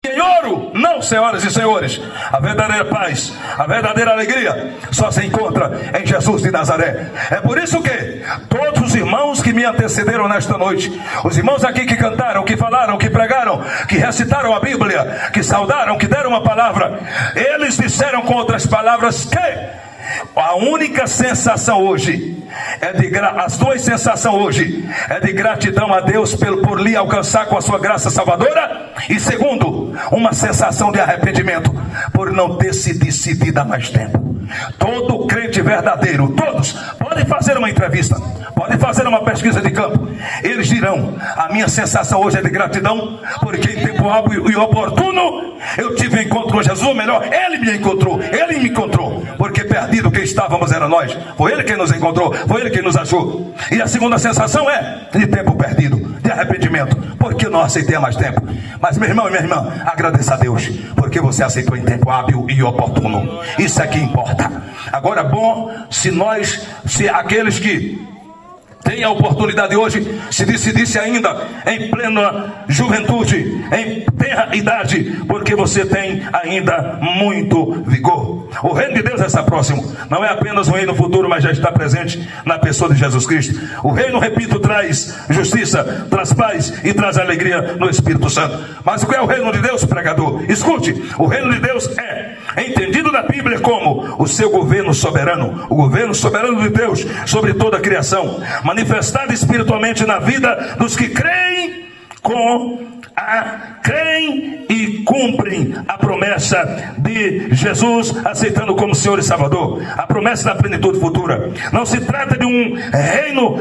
em ouro. Não, senhoras e senhores. A verdadeira paz, a verdadeira alegria só se encontra em Jesus de Nazaré. É por isso que todos os irmãos que me antecederam nesta noite, os irmãos aqui que cantaram, que falaram, que pregaram, que recitaram a Bíblia, que saudaram, que deram uma palavra, eles disseram com outras palavras que a única sensação hoje as duas sensações hoje é de gratidão a Deus por lhe alcançar com a sua graça salvadora, e segundo, uma sensação de arrependimento por não ter se decidido há mais tempo. Todo crente verdadeiro, todos, podem fazer uma entrevista, podem fazer uma pesquisa de campo, eles dirão: a minha sensação hoje é de gratidão, porque em tempo hábil e oportuno eu tive um encontro com Jesus, ou melhor, Ele me encontrou, porque perdido quem estávamos era nós, foi Ele quem nos encontrou, foi Ele quem nos achou. E a segunda sensação é de tempo perdido, de arrependimento, porque eu não aceitei há mais tempo. Mas meu irmão e minha irmã, agradeça a Deus, porque você aceitou em tempo hábil e oportuno. Isso é que importa. Agora, bom, se aqueles que tem a oportunidade hoje, se decidisse ainda em plena juventude, em tenra idade, porque você tem ainda muito vigor. O reino de Deus está próximo. Não é apenas um reino futuro, mas já está presente na pessoa de Jesus Cristo. O reino, repito, traz justiça, traz paz e traz alegria no Espírito Santo. Mas o que é o reino de Deus, pregador? Escute, o reino de Deus é entendido na Bíblia como o seu governo soberano, o governo soberano de Deus sobre toda a criação, manifestado espiritualmente na vida dos que creem e cumprem a promessa de Jesus, aceitando como Senhor e Salvador, a promessa da plenitude futura. Não se trata de um reino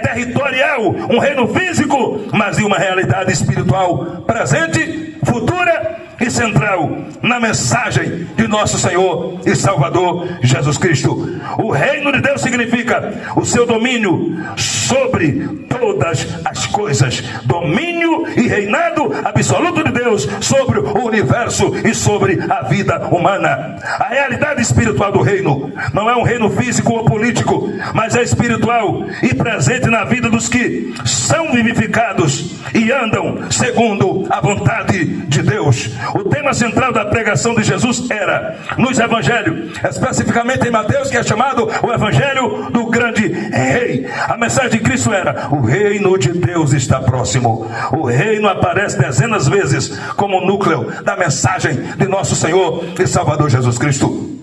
territorial, um reino físico, mas de uma realidade espiritual presente, futura e central na mensagem de nosso Senhor e Salvador Jesus Cristo. O reino de Deus significa o seu domínio sobre todas as coisas, domínio e reinado absoluto de Deus sobre o universo e sobre a vida humana. A realidade espiritual do reino não é um reino físico ou político, mas é espiritual e presente na vida dos que são vivificados e andam segundo a vontade de Deus. O tema central da pregação de Jesus era nos evangelhos, especificamente em Mateus, que é chamado o evangelho do grande rei. A mensagem de Cristo era: o reino de Deus está próximo. O reino aparece dezenas de vezes como núcleo da mensagem de nosso Senhor e Salvador Jesus Cristo.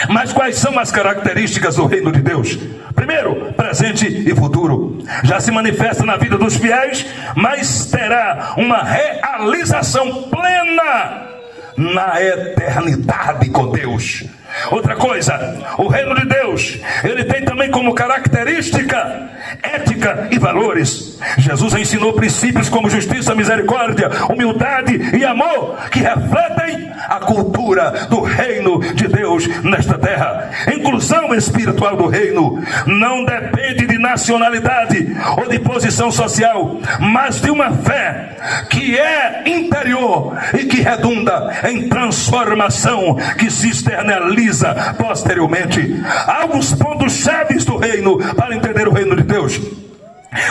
Mas quais são as características do reino de Deus? Primeiro, presente e futuro. Já se manifesta na vida dos fiéis, mas terá uma realização plena na eternidade com Deus. Outra coisa, o reino de Deus, ele tem também como característica ética e valores. Jesus ensinou princípios como justiça, misericórdia, humildade e amor, que refletem a cultura do reino de Deus nesta terra. Inclusão espiritual do reino não depende de nacionalidade ou de posição social, mas de uma fé que é interior e que redunda em transformação, que se externaliza posteriormente. Há alguns pontos chaves do reino para entender o reino de Deus.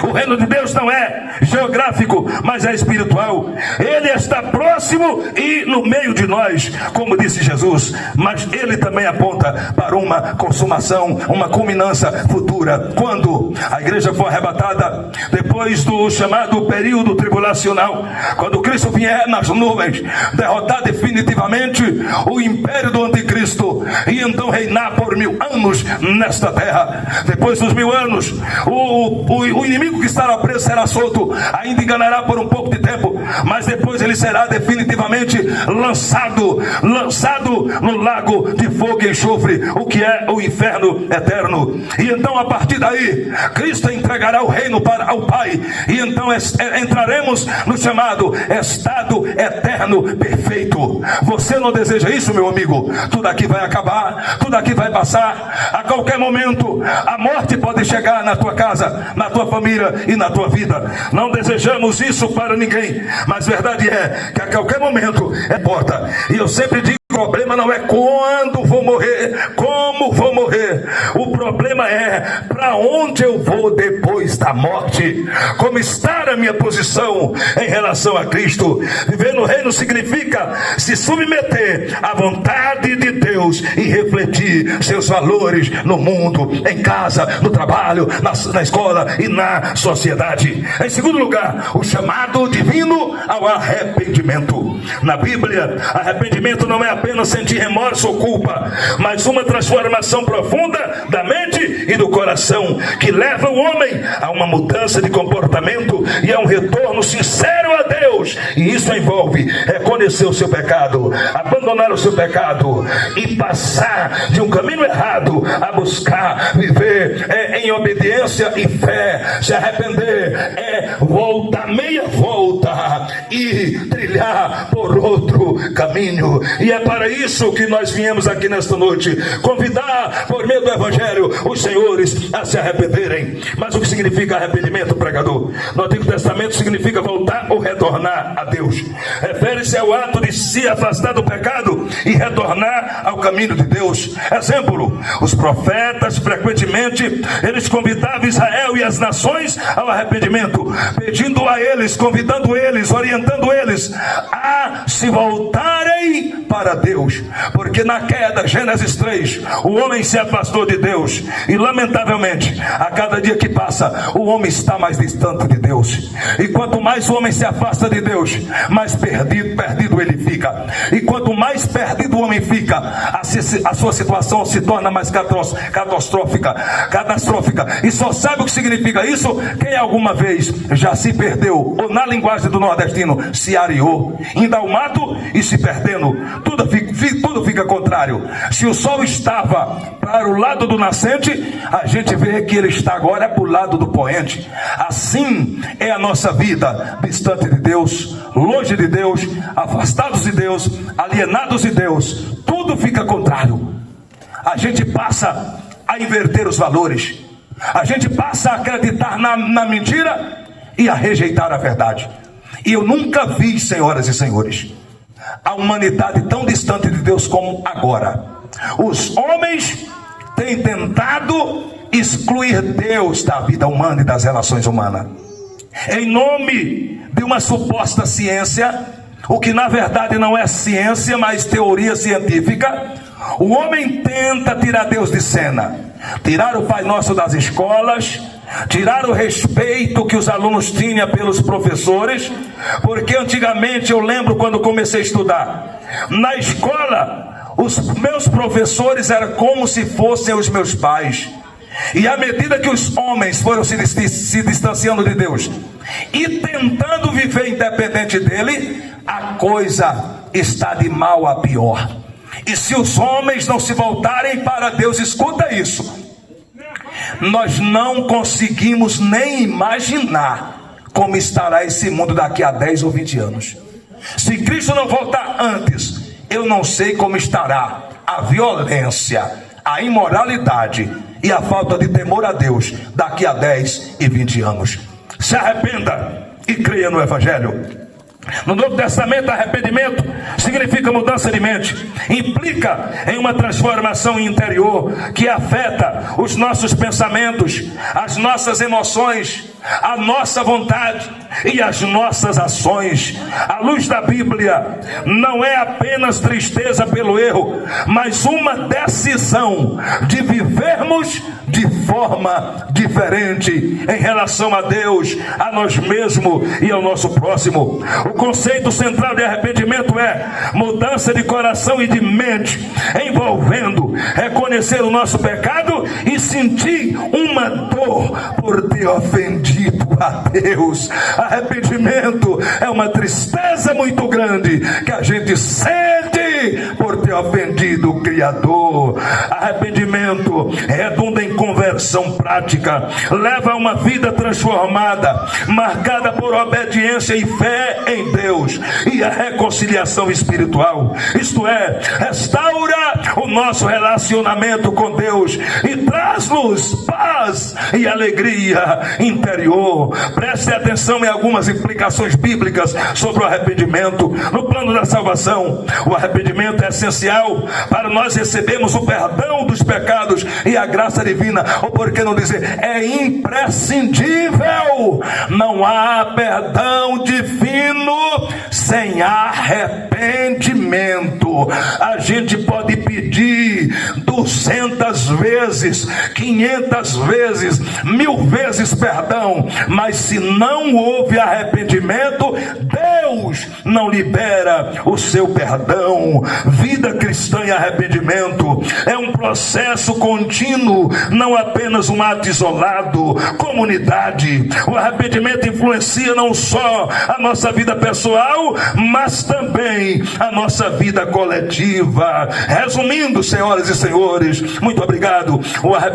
O reino de Deus não é geográfico, mas é espiritual. Ele está próximo e no meio de nós, como disse Jesus, mas ele também aponta para uma consumação, uma culminância futura, quando a igreja for arrebatada, depois do chamado período tribulacional, quando Cristo vier nas nuvens, derrotar definitivamente o império do anticristo e então reinar por 1000 anos nesta terra. Depois dos 1000 anos, o inimigo que estará preso será solto, ainda enganará por um pouco de tempo, mas depois ele será definitivamente lançado no lago de fogo e enxofre, o que é o inferno eterno. E então a partir daí Cristo entregará o reino para o Pai, e então entraremos no chamado estado eterno perfeito. Você não deseja isso, meu amigo? Tudo aqui vai acabar, tudo aqui vai passar. A qualquer momento a morte pode chegar na tua casa, na tua família e na tua vida. Não desejamos isso para ninguém, mas verdade é que a qualquer momento importa. E eu sempre digo: o problema não é quando vou morrer, como vou morrer. O problema problema é: para onde eu vou depois da morte? Como está a minha posição em relação a Cristo? Viver no reino significa se submeter à vontade de Deus e refletir seus valores no mundo, em casa, no trabalho, na escola e na sociedade. Em segundo lugar, o chamado divino ao arrependimento. Na Bíblia, arrependimento não é apenas sentir remorso ou culpa, mas uma transformação profunda da mente e do coração, que leva o homem a uma mudança de comportamento e a um retorno sincero a Deus. E isso envolve reconhecer o seu pecado, abandonar o seu pecado e passar de um caminho errado a buscar viver em obediência e fé. Se arrepender é voltar meia volta e trilhar por outro caminho. E é para isso que nós viemos aqui nesta noite, convidar por meio do Evangelho os senhores a se arrependerem. Mas o que significa arrependimento, pregador? No Antigo Testamento significa voltar ou retornar a Deus. Refere-se ao ato de se afastar do pecado e retornar ao caminho de Deus. Exemplo, os profetas frequentemente eles convidavam Israel e as nações ao arrependimento, pedindo a eles, convidando eles, orientando eles a se voltarem para Deus, porque na queda, Gênesis 3, o homem se afastou de Deus e lamentavelmente a cada dia que passa o homem está mais distante de Deus, e quanto mais o homem se afasta de Deus, mais perdido ele fica, e quanto mais perdido o homem fica, a sua situação se torna mais catastrófica, e só sabe o que significa isso quem alguma vez já se perdeu, ou na linguagem do nordestino, se areou, indo ao mato e se perdendo. Tudo fica contrário. Se o sol estava para o lado do nascente, a gente vê que ele está agora para o lado do poente. Assim é a nossa vida, distante de Deus, longe de Deus, afastados de Deus, alienados de Deus. Tudo fica contrário. A gente passa a inverter os valores. A gente passa a acreditar na mentira e a rejeitar a verdade. E eu nunca vi, senhoras e senhores, a humanidade tão distante de Deus como agora. Os homens têm tentado excluir Deus da vida humana e das relações humanas, em nome de uma suposta ciência, o que na verdade não é ciência, mas teoria científica. O homem tenta tirar Deus de cena, tirar o Pai Nosso das escolas, tirar o respeito que os alunos tinham pelos professores, porque antigamente, eu lembro quando comecei a estudar, na escola, os meus professores eram como se fossem os meus pais. E à medida que os homens foram se distanciando de Deus e tentando viver independente dele, a coisa está de mal a pior. E se os homens não se voltarem para Deus, escuta isso, nós não conseguimos nem imaginar como estará esse mundo daqui a 10 ou 20 anos. Se Cristo não voltar antes, eu não sei como estará a violência, a imoralidade e a falta de temor a Deus daqui a 10 e 20 anos. Se arrependa e creia no Evangelho. No Novo Testamento, arrependimento significa mudança de mente, implica em uma transformação interior que afeta os nossos pensamentos, as nossas emoções, a nossa vontade e as nossas ações. À luz da Bíblia, não é apenas tristeza pelo erro, mas uma decisão de vivermos de forma diferente em relação a Deus, a nós mesmos e ao nosso próximo. O conceito central de arrependimento é mudança de coração e de mente, envolvendo reconhecer o nosso pecado e sentir uma dor por ter ofendido a Deus. Arrependimento é uma tristeza muito grande que a gente sente por ter ofendido o Criador. Arrependimento redunda em conversão prática, leva a uma vida transformada, marcada por obediência e fé em Deus e a reconciliação espiritual. Isto é, restaura o nosso relacionamento com Deus e traz-nos paz e alegria interior. Preste atenção em algumas implicações bíblicas sobre o arrependimento. No plano da salvação, o arrependimento arrependimento é essencial para nós recebermos o perdão dos pecados e a graça divina, ou por que não dizer, é imprescindível. Não há perdão divino sem arrependimento. A gente pode pedir 200 vezes, 500 vezes, 1000 vezes perdão, mas se não houve arrependimento, Deus não libera o seu perdão. Vida cristã e arrependimento é um processo contínuo, não apenas um ato isolado. Comunidade, o arrependimento influencia não só a nossa vida pessoal, mas também a nossa vida coletiva. Resumindo, senhoras e senhores, muito obrigado. O arrependimento